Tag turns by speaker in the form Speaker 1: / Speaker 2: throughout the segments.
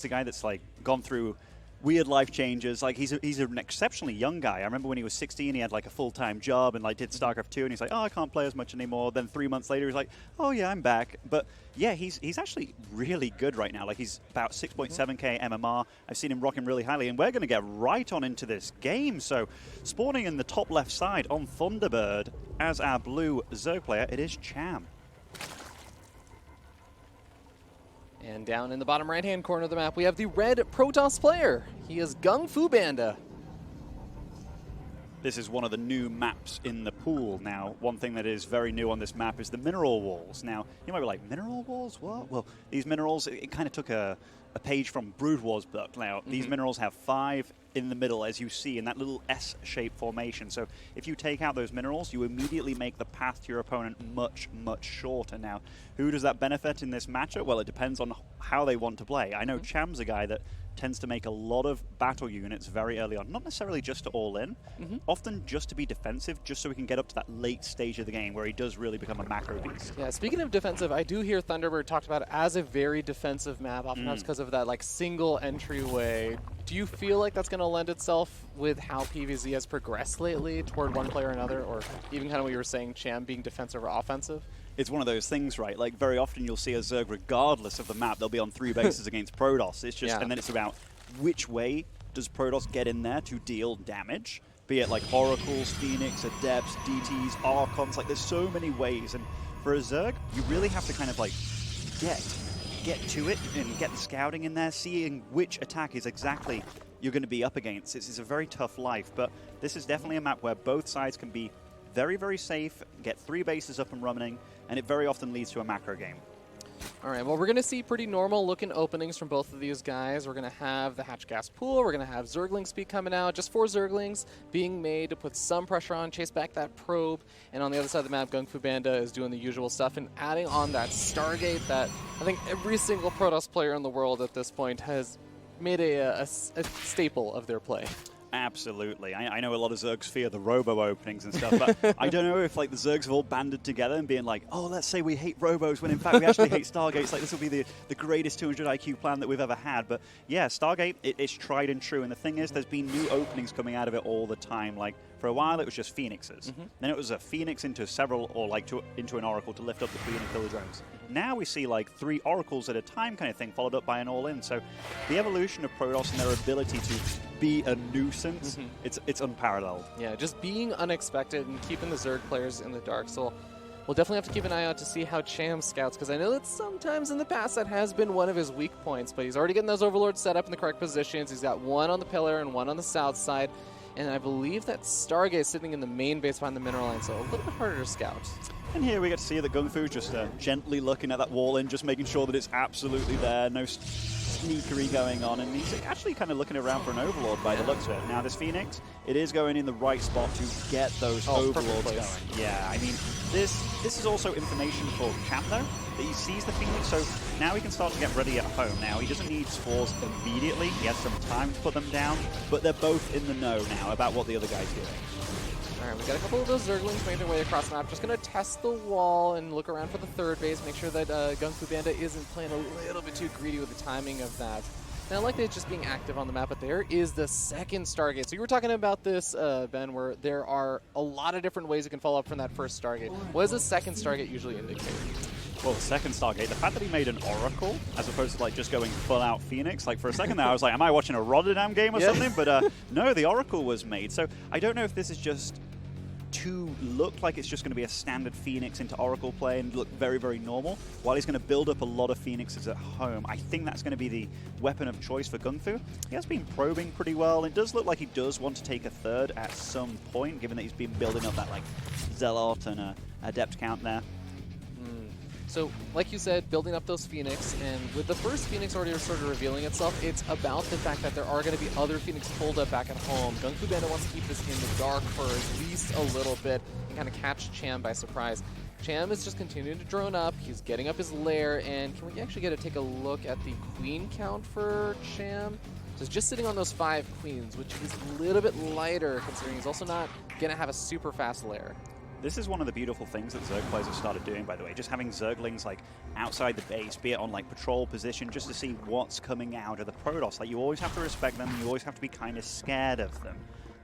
Speaker 1: He's a guy that's like gone through weird life changes. Like he's an exceptionally young guy. I remember when he was 16, he had like a full-time job and like did Starcraft 2, and he's like, oh, I can't play as much anymore. Then 3 months later, he's like, oh yeah, I'm back. But yeah, he's actually really good right now. Like he's about 6.7k MMR. I've seen him rocking really highly, and we're going to get right on into this game. So spawning in the top left side on Thunderbird as our blue Zerg player, it is Cham.
Speaker 2: And down in the bottom right-hand corner of the map, we have the red Protoss player. He is GunGFuBanDa.
Speaker 1: This is one of the new maps in the pool. Now, one thing that is very new on this map is the mineral walls. Now, you might be like, mineral walls? What? Well, these minerals, it kind of took a page from Brood War's book. Now, these minerals have 5 in the middle, as you see, in that little S-shaped formation. So if you take out those minerals, you immediately make the path to your opponent much, much shorter. Now, who does that benefit in this matchup? Well, it depends on how they want to play. I know Cham's a guy that tends to make a lot of battle units very early on, not necessarily just to all in, often just to be defensive, just so we can get up to that late stage of the game where he does really become a macro beast.
Speaker 2: Yeah, speaking of defensive, I do hear Thunderbird talked about it as a very defensive map, oftentimes because of that like single entryway. Do you feel like that's going to lend itself with how PvZ has progressed lately toward one player or another, or even kind of what you were saying, Cham being defensive or offensive?
Speaker 1: It's one of those things, right? Like very often you'll see a Zerg, regardless of the map, they'll be on 3 bases against Protoss. It's just, and then it's about which way does Protoss get in there to deal damage, be it like Oracles, Phoenix, Adepts, DTs, Archons. Like there's so many ways, and for a Zerg, you really have to kind of like get to it and get the scouting in there, seeing which attack is exactly you're going to be up against. It's a very tough life, but this is definitely a map where both sides can be very, very safe, get 3 bases up and running, and it very often leads to a macro game.
Speaker 2: All right, well, we're going to see pretty normal looking openings from both of these guys. We're going to have the hatch gas pool. We're going to have Zergling speed coming out. Just 4 Zerglings being made to put some pressure on, chase back that probe. And on the other side of the map, GunGFuBanDa is doing the usual stuff and adding on that Stargate that I think every single Protoss player in the world at this point has made a staple of their play.
Speaker 1: Absolutely. I know a lot of Zergs fear the robo openings and stuff, but I don't know if like the Zergs have all banded together and being like, oh, let's say we hate robos when in fact we actually hate Stargates. Like this will be the greatest 200 IQ plan that we've ever had. But yeah, Stargate, it's tried and true. And the thing is, there's been new openings coming out of it all the time. Like for a while, it was just Phoenixes. Then it was a Phoenix into several, or like into an Oracle to lift up the Queen and kill the drones. Now we see like 3 Oracles at a time kind of thing, followed up by an all-in. So the evolution of Protoss and their ability to be a nuisance, it's unparalleled.
Speaker 2: Yeah, just being unexpected and keeping the Zerg players in the dark. So we'll definitely have to keep an eye out to see how Cham scouts, because I know that sometimes in the past that has been one of his weak points, but he's already getting those Overlords set up in the correct positions. He's got 1 on the pillar and 1 on the south side. And I believe that Stargate is sitting in the main base behind the mineral line, so a little bit harder to scout.
Speaker 1: And here we get to see that GunGfu just gently looking at that wall in, just making sure that it's absolutely there, no sneakery going on, and he's actually kind of looking around for an Overlord by the looks of it. Now this Phoenix, it is going in the right spot to get those Overlords going. Yeah, I mean, this is also information for Cham though, that he sees the Phoenix, so now he can start to get ready at home. Now he doesn't need spores immediately, he has some time to put them down, but they're both in the know now about what the other guy's doing.
Speaker 2: All right, we got a couple of those Zerglings making their way across the map. Just going to test the wall and look around for the 3rd base, make sure that GunGFuBanDa isn't playing a little bit too greedy with the timing of that. And I like that it's just being active on the map, but there is the 2nd Stargate. So you were talking about this, Ben, where there are a lot of different ways you can follow up from that 1st Stargate. What does the 2nd Stargate usually indicate?
Speaker 1: Well, the 2nd Stargate, the fact that he made an Oracle as opposed to like just going full out Phoenix, like for a second there I was like, am I watching a Rotterdam game or something? But no, the Oracle was made. So I don't know if this is just to look like it's just going to be a standard Phoenix into Oracle play and look very, very normal, while he's going to build up a lot of Phoenixes at home. I think that's going to be the weapon of choice for GunGfu. He has been probing pretty well. It does look like he does want to take a 3rd at some point, given that he's been building up that like Zealot and Adept count there.
Speaker 2: So, like you said, building up those Phoenix, and with the first Phoenix already sort of revealing itself, it's about the fact that there are going to be other Phoenix pulled up back at home. GunGFuBanDa wants to keep this in the dark for at least a little bit and kind of catch Cham by surprise. Cham is just continuing to drone up. He's getting up his lair, and can we actually get to take a look at the queen count for Cham? So he's just sitting on those 5 queens, which is a little bit lighter considering he's also not going to have a super fast lair.
Speaker 1: This is one of the beautiful things that Zerg players have started doing, by the way, just having Zerglings like outside the base, be it on like patrol position, just to see what's coming out of the Protoss. Like, you always have to respect them, you always have to be kind of scared of them.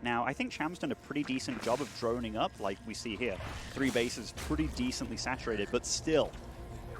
Speaker 1: Now, I think Cham's done a pretty decent job of droning up, like we see here. 3 bases pretty decently saturated, but still,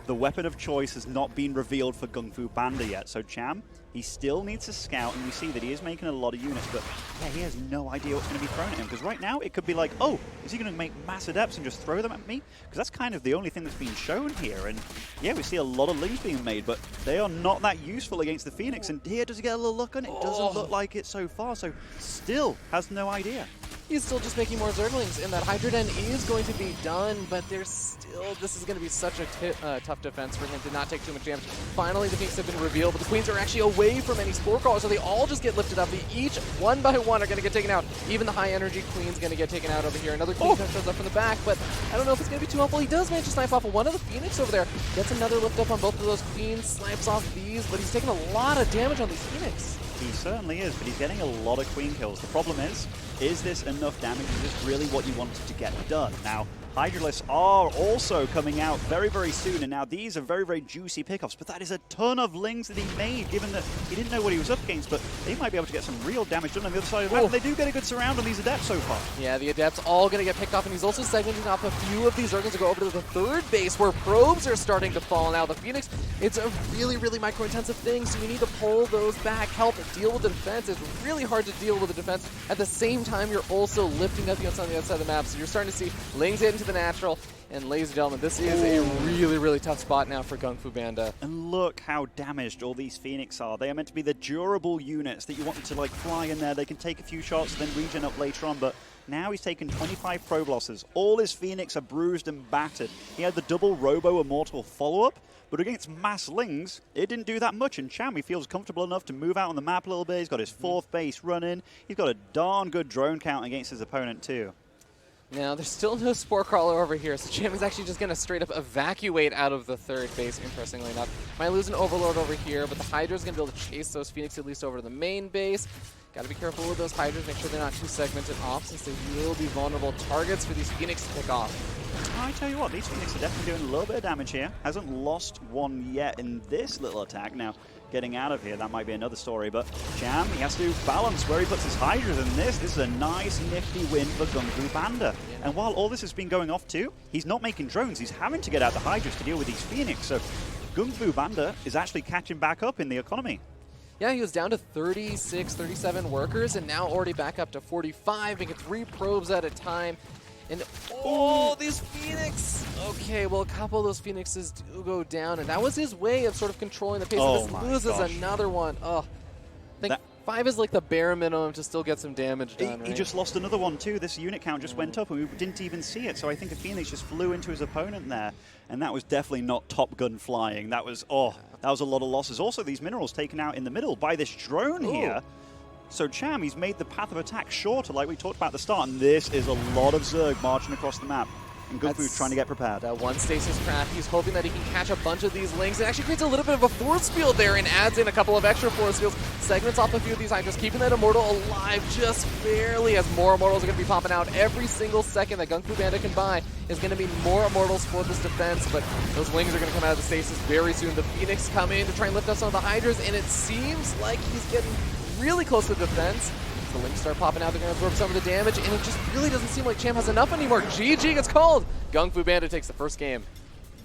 Speaker 1: the weapon of choice has not been revealed for GunGFuBanDa yet. So Cham, he still needs to scout, and we see that he is making a lot of units, but yeah, he has no idea what's going to be thrown at him. Because right now, it could be like, oh, is he going to make mass adepts and just throw them at me? Because that's kind of the only thing that's being shown here. And yeah, we see a lot of lings being made, but they are not that useful against the Phoenix. And here, does he get a little look on it? Doesn't look like it so far, so still has no idea.
Speaker 2: He's still just making more Zerglings, and that Hydra Den is going to be done, but there's still, this is going to be such a tough defense for him to not take too much damage. Finally, the Phoenix have been revealed, but the Queens are actually away from any Spore Crawlers, so they all just get lifted up. They each, one by one, are going to get taken out. Even the high-energy Queen's going to get taken out over here. Another Queen shows up from the back, but I don't know if it's going to be too helpful. He does manage to snipe off of one of the Phoenix over there. Gets another lift up on both of those Queens, snipes off these, but he's taking a lot of damage on these Phoenix.
Speaker 1: He certainly is, but he's getting a lot of Queen kills. The problem is this enough damage? Is this really what you wanted to get done? Now, Hydralisks are also coming out very, very soon, and now these are very, very juicy pickoffs, but that is a ton of lings that he made, given that he didn't know what he was up against, but they might be able to get some real damage done on the other side of the map. They do get a good surround on these Adepts so far.
Speaker 2: Yeah, the Adepts all going to get picked off, and he's also segmenting off a few of these Zerglings to go over to the third base, where probes are starting to fall now. The Phoenix, it's a really, really micro-intensive thing, so you need to pull those back, help deal with the defense. It's really hard to deal with the defense. At the same time, you're also lifting up units on the outside of the map, so you're starting to see lings get into the natural. And ladies and gentlemen, this is a really, really tough spot now for GunGFuBanDa.
Speaker 1: And look how damaged all these Phoenix are. They are meant to be the durable units that you want them to like fly in there. They can take a few shots, then regen up later on, but now he's taken 25 probe losses. All his Phoenix are bruised and battered. He had the double Robo Immortal follow-up, but against mass lings, it didn't do that much. And Cham, he feels comfortable enough to move out on the map a little bit. He's got his 4th base running. He's got a darn good drone count against his opponent too.
Speaker 2: Now, there's still no Spore Crawler over here, so Cham is actually just going to straight up evacuate out of the 3rd base, interestingly enough. Might lose an Overlord over here, but the Hydra's going to be able to chase those Phoenix at least over to the main base. Got to be careful with those Hydras, make sure they're not too segmented off, since they will be vulnerable targets for these Phoenix to pick off.
Speaker 1: I tell you what, these Phoenix are definitely doing a little bit of damage here. Hasn't lost one yet in this little attack. Now, getting out of here, that might be another story, but Cham, he has to balance where he puts his Hydras in this. This is a nice, nifty win for GunGFuBanDa. Yeah. And while all this has been going off too, he's not making drones. He's having to get out the Hydras to deal with these Phoenix. So GunGFuBanDa is actually catching back up in the economy.
Speaker 2: Yeah, he was down to 36, 37 workers, and now already back up to 45, making 3 probes at a time. And these Phoenix! Okay, well, a couple of those Phoenixes do go down, and that was his way of sort of controlling the pace. This loses another one. I think 5 is like the bare minimum to still get some damage done.
Speaker 1: He just lost another one too. This unit count just went up, and we didn't even see it. So I think a Phoenix just flew into his opponent there, and that was definitely not Top Gun flying. That was that was a lot of losses. Also, these minerals taken out in the middle by this drone here. So Cham, he's made the path of attack shorter, like we talked about at the start, and this is a lot of Zerg marching across the map. And GunGFu's trying to get prepared.
Speaker 2: That one stasis craft, he's hoping that he can catch a bunch of these lings. It actually creates a little bit of a force field there and adds in a couple of extra force fields. Segments off a few of these Hydras, keeping that Immortal alive just barely, as more Immortals are going to be popping out. Every single second that GunGFuBanDa can buy is going to be more Immortals for this defense, but those lings are going to come out of the stasis very soon. The Phoenix come in to try and lift up some of the Hydras, and it seems like he's getting really close to the defense. The lings start popping out, they're going to absorb some of the damage, and it just really doesn't seem like Cham has enough anymore. GG gets called. GunGFuBanDa takes the first game.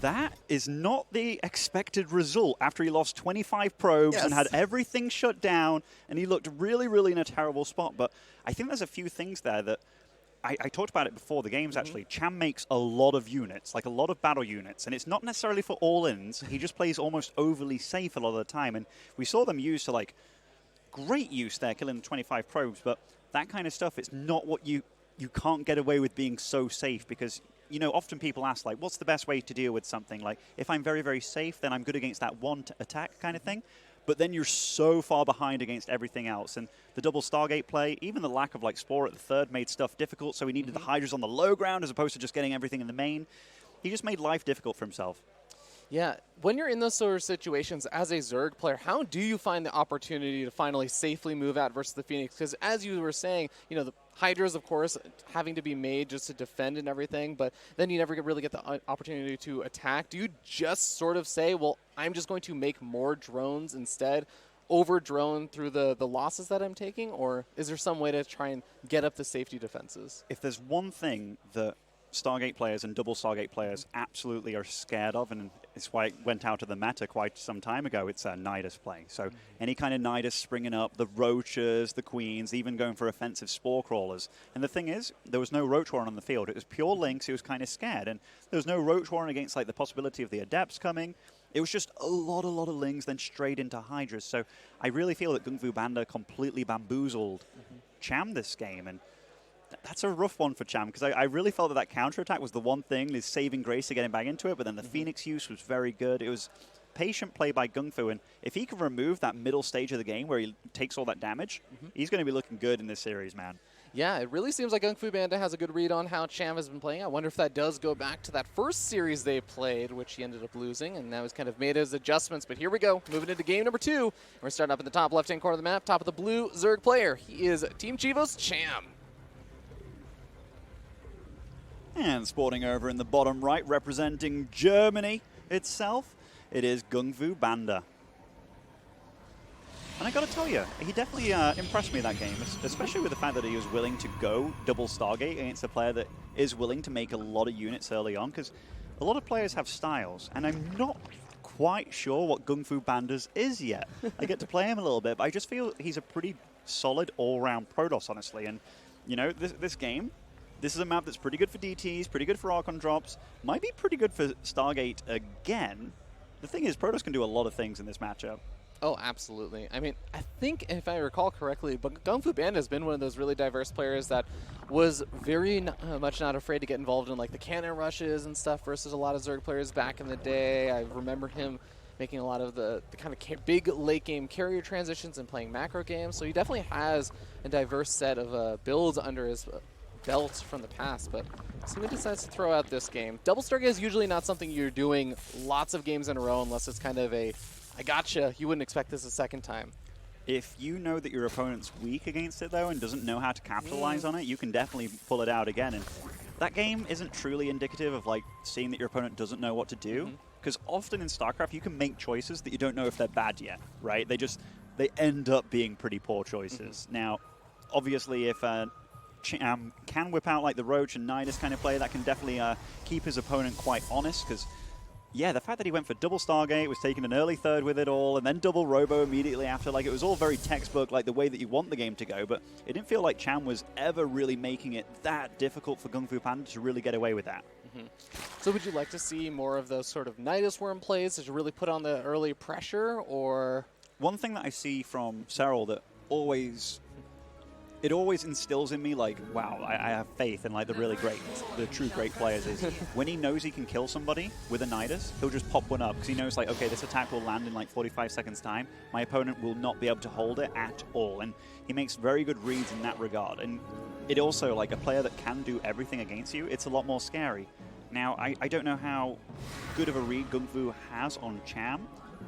Speaker 1: That is not the expected result after he lost 25 probes and had everything shut down, and he looked really, really in a terrible spot. But I think there's a few things there that I talked about it before the games, actually. Cham makes a lot of units, like a lot of battle units, and it's not necessarily for all-ins. He just plays almost overly safe a lot of the time, and we saw them used to, like, great use there, killing the 25 probes, but that kind of stuff, it's not what you can't get away with being so safe, because, you know, often people ask, like, what's the best way to deal with something? Like, if I'm very, very safe, then I'm good against that one attack kind of thing, but then you're so far behind against everything else, and the double Stargate play, even the lack of, like, Spore at the 3rd made stuff difficult, so he needed the Hydras on the low ground as opposed to just getting everything in the main. He just made life difficult for himself.
Speaker 2: Yeah, when you're in those sort of situations as a Zerg player, how do you find the opportunity to finally safely move out versus the Phoenix? Because as you were saying, you know, the Hydras, of course, having to be made just to defend and everything, but then you never really get the opportunity to attack. Do you just sort of say, well, I'm just going to make more drones instead, over-drone through the losses that I'm taking? Or is there some way to try and get up the safety defenses?
Speaker 1: If there's one thing that Stargate players and double Stargate players absolutely are scared of, and it's why it went out of the meta quite some time ago, it's Nidus play. So any kind of Nidus springing up, the Roaches, the Queens, even going for offensive Spore Crawlers. And the thing is, there was no Roach Warren on the field. It was pure Lynx. He was kind of scared. And there was no Roach Warren against like the possibility of the Adepts coming. It was just a lot of Lings, then straight into Hydras. So I really feel that GunGFuBanDa completely bamboozled Cham this game. And that's a rough one for Cham, because I really felt that counterattack was the one thing, his saving grace to getting back into it, but then the Phoenix use was very good. It was patient play by GunGfu, and if he can remove that middle stage of the game where he takes all that damage, he's going to be looking good in this series, man.
Speaker 2: Yeah, it really seems like GunGFuBanDa has a good read on how Cham has been playing. I wonder if that does go back to that first series they played, which he ended up losing, and now he's kind of made his adjustments. But here we go, moving into game number 2. We're starting up in the top left-hand corner of the map, top of the blue Zerg player. He is Team Chivo's Cham.
Speaker 1: And sporting over in the bottom right, representing Germany itself, it is GunGFuBanDa. And I got to tell you, he definitely impressed me that game, especially with the fact that he was willing to go double Stargate against a player that is willing to make a lot of units early on, because a lot of players have styles, and I'm not quite sure what GunGFuBanDa's is yet. I get to play him a little bit, but I just feel he's a pretty solid all-round Protoss, honestly. And, you know, this game, this is a map that's pretty good for DTs, pretty good for Archon drops, might be pretty good for Stargate again. The thing is, Protoss can do a lot of things in this matchup.
Speaker 2: Oh, absolutely. I mean, I think, if I recall correctly, but GunGFuBanDa has been one of those really diverse players that was very much not afraid to get involved in like the cannon rushes and stuff versus a lot of Zerg players back in the day. I remember him making a lot of the kind of big late game carrier transitions and playing macro games. So he definitely has a diverse set of builds under his belt from the past, but so he decides to throw out this game. Double Stargate is usually not something you're doing lots of games in a row unless it's kind of a, I gotcha, you wouldn't expect this a second time.
Speaker 1: If you know that your opponent's weak against it, though, and doesn't know how to capitalize on it, you can definitely pull it out again. And that game isn't truly indicative of, like, seeing that your opponent doesn't know what to do, because often in StarCraft, you can make choices that you don't know if they're bad yet, right? They end up being pretty poor choices. Now, obviously, if Cham can whip out like the Roach and Nidus kind of play, that can definitely keep his opponent quite honest, because yeah, the fact that he went for double Stargate, was taking an early third with it all, and then double Robo immediately after, like, it was all very textbook, like the way that you want the game to go, but it didn't feel like Cham was ever really making it that difficult for GunGFuBanDa to really get away with that.
Speaker 2: So would you like to see more of those sort of Nidus Worm plays to really put on the early pressure, or? One
Speaker 1: thing that I see from Serral that always instills in me, like, wow, I have faith in, like, the really great, the true great players, is when he knows he can kill somebody with a Nidus, he'll just pop one up, because he knows, like, okay, this attack will land in, like, 45 seconds time. My opponent will not be able to hold it at all. And he makes very good reads in that regard. And it also, like, a player that can do everything against you, it's a lot more scary. Now, I don't know how good of a read GunGfu has on Cham.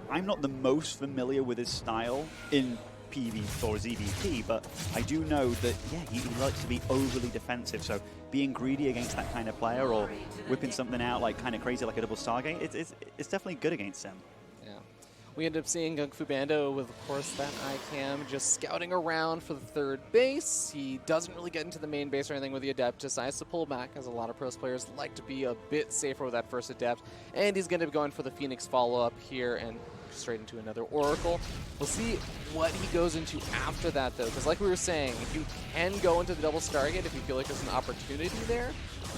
Speaker 1: I'm not the most familiar with his style in PvP or ZVP, but I do know that, yeah, he likes to be overly defensive, so being greedy against that kind of player or whipping something out like kind of crazy like a double Stargate, it's definitely good against him.
Speaker 2: Yeah. We end up seeing GunGFuBanDa with, of course, that ICAM just scouting around for the third base. He doesn't really get into the main base or anything with the Adept, decides to pull back, as a lot of pros players like to be a bit safer with that first Adept, and he's going to be going for the Phoenix follow-up here and straight into another Oracle. We'll see what he goes into after that, though, because like we were saying, you can go into the double Stargate if you feel like there's an opportunity there,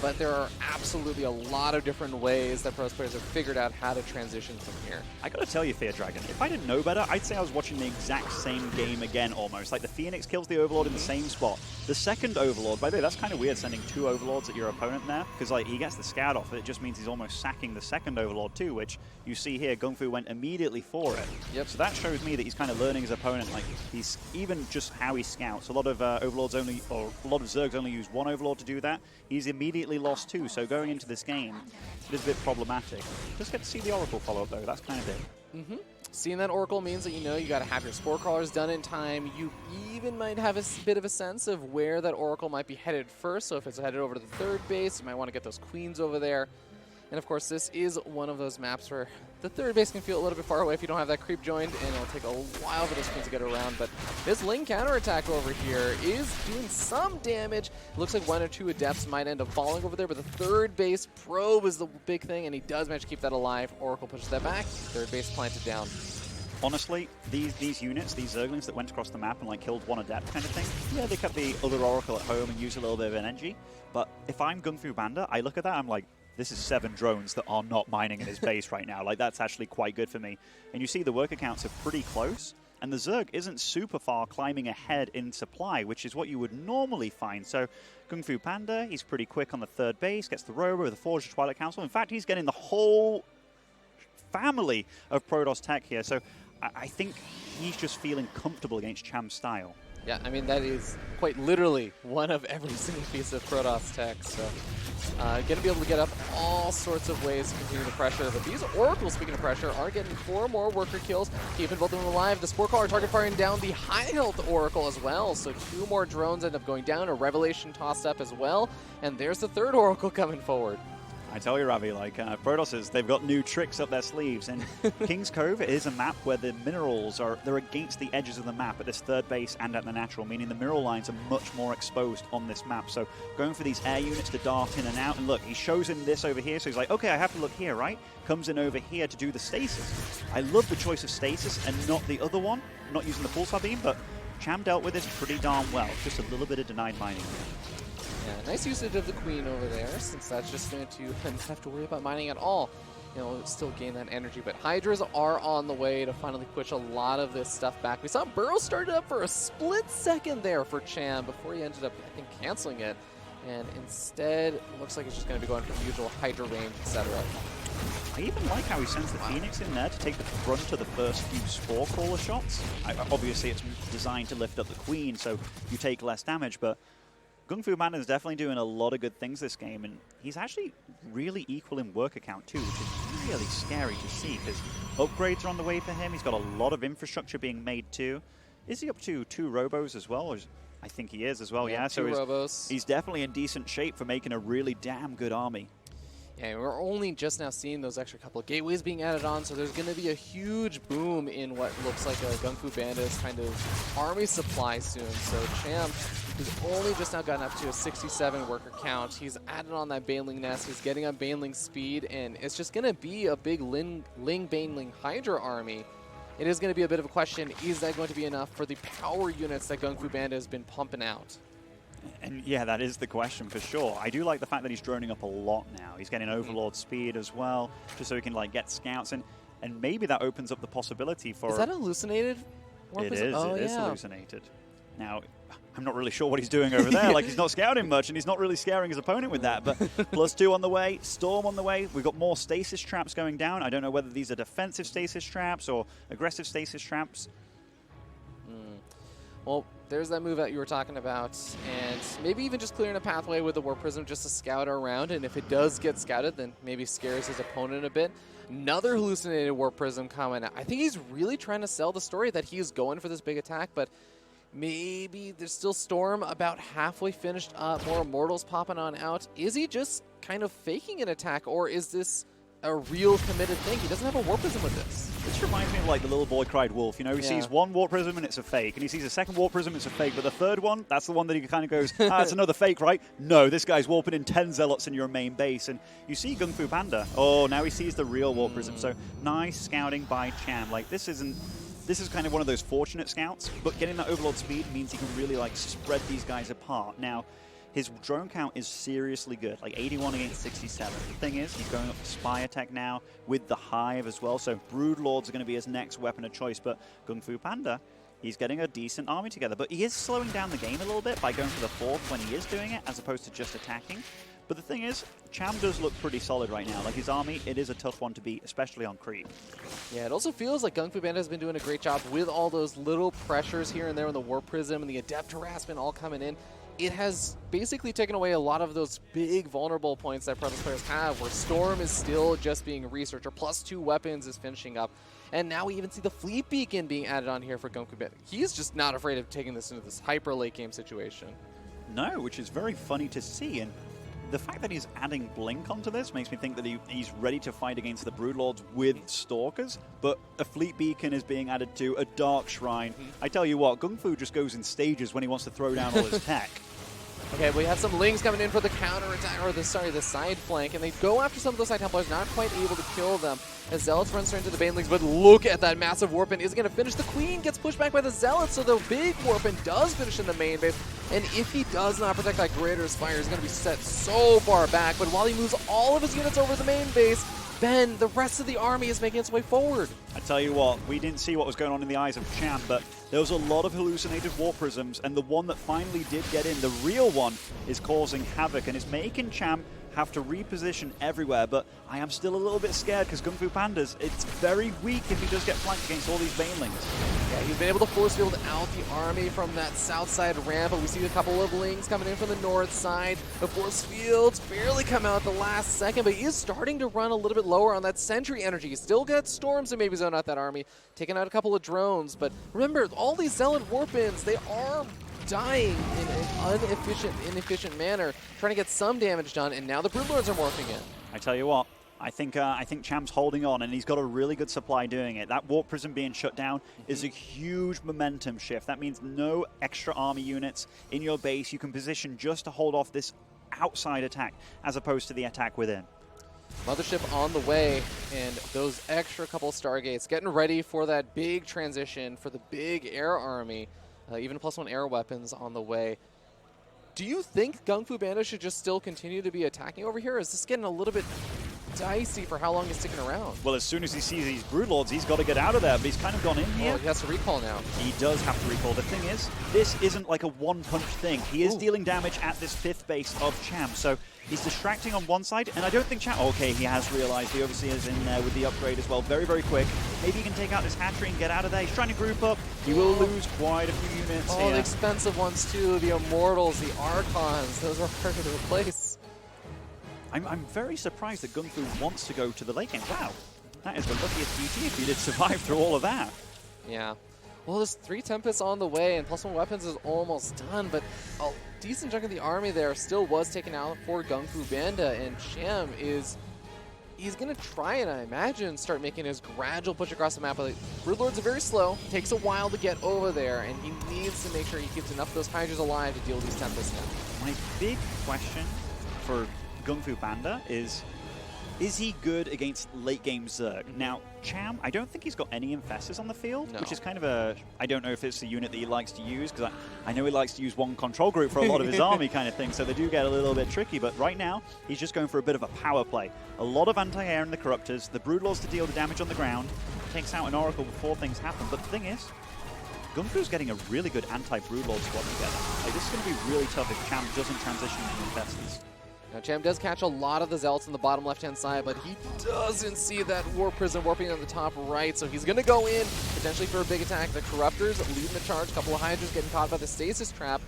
Speaker 2: but there are absolutely a lot of different ways that pros players have figured out how to transition from here.
Speaker 1: I gotta tell you, Fear Dragon, if I didn't know better, I'd say I was watching the exact same game again almost. Like, the Phoenix kills the Overlord in the same spot. The second Overlord, by the way, that's kind of weird, sending 2 Overlords at your opponent there, because, like, he gets the scout off. It just means he's almost sacking the second Overlord too, which you see here, GunGfu went immediately for it.
Speaker 2: Yep.
Speaker 1: So that shows me that he's kind of learning his opponent. Like, he's even just how he scouts. A lot of Overlords only, or a lot of Zergs only use one Overlord to do that. He's immediately lost 2, so going into this game, it is a bit problematic. Just get to see the Oracle follow up, though. That's kind of it.
Speaker 2: Seeing that Oracle means that you got to have your Spore Crawlers done in time. You even might have a bit of a sense of where that Oracle might be headed first. So if it's headed over to the third base, you might want to get those Queens over there. And of course, this is one of those maps where the third base can feel a little bit far away if you don't have that creep joined, and it'll take a while for those Queens to get around. But this Ling counterattack over here is doing some damage. It looks like 1 or 2 Adepts might end up falling over there, but the third base probe is the big thing, and he does manage to keep that alive. Oracle pushes that back, third base planted down.
Speaker 1: Honestly, these units, these Zerglings that went across the map and like killed 1 Adept kind of thing, yeah, they kept the other Oracle at home and used a little bit of energy. But if I'm GunGFuBanDa, I look at that, I'm like, this is 7 drones that are not mining in his base right now. Like, that's actually quite good for me. And you see the worker counts are pretty close, and the Zerg isn't super far climbing ahead in supply, which is what you would normally find. So GunGFuBanDa, he's pretty quick on the third base, gets the Robo with the Forge of Twilight Council. In fact, he's getting the whole family of Protoss tech here. So I think he's just feeling comfortable against Cham's style.
Speaker 2: Yeah, I mean, that is quite literally one of every single piece of Protoss tech. So going to be able to get up all sorts of ways to continue the pressure. But these Oracles, speaking of pressure, are getting 4 more worker kills, keeping both of them alive. The Spore Caller target firing down the high health Oracle as well. So 2 more drones end up going down. A Revelation tossed up as well. And there's the third Oracle coming forward.
Speaker 1: I tell you, Ravi, like Protosses, they've got new tricks up their sleeves. And King's Cove is a map where the minerals they're against the edges of the map at this third base and at the natural, meaning the mineral lines are much more exposed on this map. So going for these air units to dart in and out. And look, he shows him this over here. So he's like, okay, I have to look here, right? Comes in over here to do the stasis. I love the choice of stasis and not the other one, not using the pulsar beam, but Cham dealt with this pretty darn well. Just a little bit of denied mining.
Speaker 2: Yeah, nice usage of the Queen over there, since that's just going to not have to worry about mining at all. Still gain that energy, but Hydras are on the way to finally push a lot of this stuff back. We saw Burrow started up for a split second there for Cham before he ended up, I think, canceling it. And instead, it looks like it's just going to be going for the usual Hydra range, etc.
Speaker 1: I even like how he sends the Phoenix in there to take the front of the first few Spore Crawler shots. Obviously, it's designed to lift up the Queen, so you take less damage, but GunGFuBanDa is definitely doing a lot of good things this game, and he's actually really equal in worker count too, which is really scary to see, because upgrades are on the way for him. He's got a lot of infrastructure being made too. Is he up to 2 Robos as well? Or I think he is as well, yeah.
Speaker 2: 2 Robos.
Speaker 1: He's definitely in decent shape for making a really damn good army.
Speaker 2: Yeah, we're only just now seeing those extra couple of gateways being added on, so there's going to be a huge boom in what looks like a GunGFuBanDa's kind of army supply soon. So Cham has only just now gotten up to a 67 worker count. He's added on that Baneling nest. He's getting on Baneling speed, and it's just going to be a big Ling Baneling Hydra army. It is going to be a bit of a question, is that going to be enough for the power units that GunGFuBanDa has been pumping out?
Speaker 1: And yeah, that is the question for sure. I do like the fact that he's droning up a lot now. He's getting Overlord speed as well, just so he can like get scouts in. And maybe that opens up the possibility for...
Speaker 2: Is that hallucinated?
Speaker 1: It is hallucinated. Now, I'm not really sure what he's doing over there. Like, he's not scouting much, and he's not really scaring his opponent with that. But +2 on the way, Storm on the way. We've got more stasis traps going down. I don't know whether these are defensive stasis traps or aggressive stasis traps.
Speaker 2: Well, there's that move that you were talking about, and maybe even just clearing a pathway with the Warp Prism just to scout around, and if it does get scouted, then maybe scares his opponent a bit. Another hallucinated Warp Prism coming out. I think he's really trying to sell the story that he is going for this big attack, but maybe there's still Storm about halfway finished up, more Immortals popping on out. Is he just kind of faking an attack, or is this a real committed thing? He doesn't have a Warp Prism with this.
Speaker 1: This reminds me of like the little boy cried wolf. He sees one Warp Prism and it's a fake, and he sees a second Warp Prism, it's a fake, but the third one, that's the one that he kind of goes, it's another fake, right? No, this guy's warping in 10 Zealots in your main base, and you see GunGFuBanDa. Oh, now he sees the real Warp Prism. So nice scouting by Cham. Like, this is kind of one of those fortunate scouts, but getting that Overlord speed means he can really like spread these guys apart. Now, his drone count is seriously good, like 81 against 67. The thing is, he's going up to Spire Tech now with the Hive as well, so Broodlords are going to be his next weapon of choice, but GunGFuBanDa, he's getting a decent army together, but he is slowing down the game a little bit by going for the fourth when he is doing it, as opposed to just attacking. But the thing is, Cham does look pretty solid right now. Like, his army, it is a tough one to beat, especially on creep.
Speaker 2: Yeah, it also feels like GunGFuBanDa has been doing a great job with all those little pressures here and there in the Warp Prism and the Adept Harassment all coming in. It has basically taken away a lot of those big vulnerable points that Protoss players have, where Storm is still just being a researcher, +2 weapons is finishing up. And now we even see the Fleet Beacon being added on here for GunGFuBanDa. He's just not afraid of taking this into this hyper late game situation.
Speaker 1: No, which is very funny to see. And the fact that he's adding Blink onto this makes me think that he's ready to fight against the Broodlords with Stalkers, but a Fleet Beacon is being added to, a Dark Shrine. I tell you what, GunGfu just goes in stages when he wants to throw down all his tech.
Speaker 2: Okay, we have some Lings coming in for the counter attack, or the side flank, and they go after some of those side Templars, not quite able to kill them. As Zealots runs straight into the Banelings, but look at that massive Warpin. Is going to finish. The Queen gets pushed back by the Zealots, so the big Warpin does finish in the main base. And if he does not protect that Greater Spire, he's going to be set so far back. But while he moves all of his units over the main base, then the rest of the army is making its way forward.
Speaker 1: I tell you what, we didn't see what was going on in the eyes of Cham, but there was a lot of hallucinated Warp Prisms, and the one that finally did get in, the real one, is causing havoc, and it's making Cham have to reposition everywhere, but I am still a little bit scared because GunGFuBanDa's, it's very weak if he does get flanked against all these Banelings.
Speaker 2: Yeah, he's been able to force field out the army from that south side ramp, but we see a couple of Lings coming in from the north side. The force fields barely come out at the last second, but he is starting to run a little bit lower on that sentry energy. He still gets Storms and maybe zone out that army, taking out a couple of drones, but remember, all these Zealot Warpins, they are dying in an inefficient manner, trying to get some damage done, and now the Broodlords are morphing in.
Speaker 1: I tell you what, I think Cham's holding on, and he's got a really good supply doing it. That Warp Prism being shut down is a huge momentum shift. That means no extra army units in your base. You can position just to hold off this outside attack, as opposed to the attack within.
Speaker 2: Mothership on the way, and those extra couple Stargates getting ready for that big transition for the big air army. Even +1 air weapons on the way. Do you think GunGFuBanDa should just still continue to be attacking over here? Or is this getting a little bit dicey for how long he's sticking around?
Speaker 1: Well, as soon as he sees these Broodlords, he's got to get out of there, but he's kind of gone in here.
Speaker 2: Oh, he has to recall now.
Speaker 1: He does have to recall. The thing is, this isn't like a one-punch thing. He is dealing damage at this 5th base of Cham, so he's distracting on one side, and I don't think Cham... Okay, he has realized the Overseer's in there with the upgrade as well. Very, very quick. Maybe he can take out this hatchery and get out of there. He's trying to group up. He will lose quite a few units here.
Speaker 2: The expensive ones, too. The Immortals, the Archons. Those are hard to replace.
Speaker 1: I'm very surprised that GunGfu wants to go to the late game. Wow, that is the luckiest GT if he did survive through all of that.
Speaker 2: Yeah. Well, there's 3 Tempests on the way, and +1 weapons is almost done, but a decent chunk of the army there still was taken out for GunGFuBanDa, and Cham is... He's going to try and, I imagine, start making his gradual push across the map. But Broodlords are very slow, takes a while to get over there, and he needs to make sure he keeps enough of those Hydras alive to deal with these Tempests now.
Speaker 1: My big question for GunGFuBanDa is he good against late game Zerg? Now, Cham, I don't think he's got any Infestors on the field, which is kind of a... I don't know if it's the unit that he likes to use, because I know he likes to use one control group for a lot of his army kind of thing, so they do get a little bit tricky, but right now, he's just going for a bit of a power play. A lot of anti-air in the Corruptors, the Broodlords to deal the damage on the ground, takes out an Oracle before things happen, but the thing is, GunGFu's getting a really good anti-Broodlord squad together. Like, this is going to be really tough if Cham doesn't transition into Infestors.
Speaker 2: Now, Cham does catch a lot of the Zealots on the bottom left-hand side, but he doesn't see that Warp Prism warping on the top right, so he's going to go in, potentially for a big attack. The Corruptors leading the charge, a couple of Hydras getting caught by the Stasis Trap,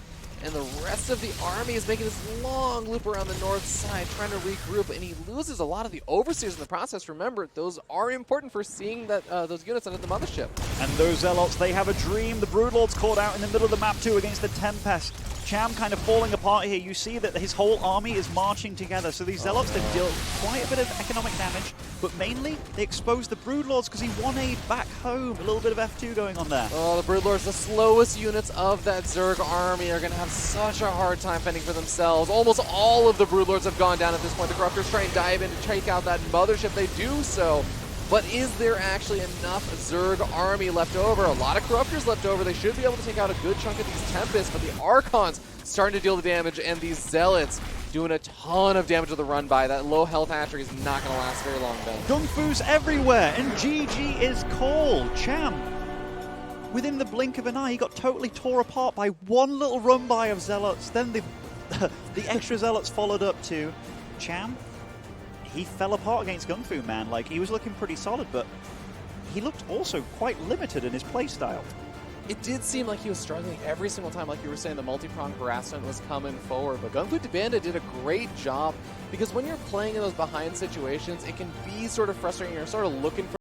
Speaker 2: and the rest of the army is making this long loop around the north side, trying to regroup, and he loses a lot of the Overseers in the process. Remember, those are important for seeing that those units under the Mothership.
Speaker 1: And those Zealots, they have a dream. The Broodlord's caught out in the middle of the map too against the Tempest. Cham kind of falling apart here. You see that his whole army is marching together. So these Zealots, they've dealt quite a bit of economic damage, but mainly they exposed the Broodlords because he 1A'd back home. A little bit of F2 going on there.
Speaker 2: Oh, the Broodlords, the slowest units of that Zerg army, are going to have such a hard time fending for themselves. Almost all of the Broodlords have gone down at this point. The Corruptors try and dive in to take out that Mothership. They do so. But is there actually enough Zerg army left over? A lot of Corruptors left over. They should be able to take out a good chunk of these Tempests, but the Archons starting to deal the damage, and these Zealots doing a ton of damage to the run-by. That low health hatchery is not going to last very long, Ben.
Speaker 1: GunGFu's everywhere, and GG is called. Cham, within the blink of an eye, he got totally tore apart by one little run-by of Zealots. Then the the extra zealots followed up to Cham. He fell apart against GunGFuBanDa. Like, he was looking pretty solid, but he looked also quite limited in his playstyle.
Speaker 2: It did seem like he was struggling every single time, like you were saying, the multi-pronged harassment was coming forward. But GunGFuBanDa did a great job, because when you're playing in those behind situations, it can be sort of frustrating. You're sort of looking for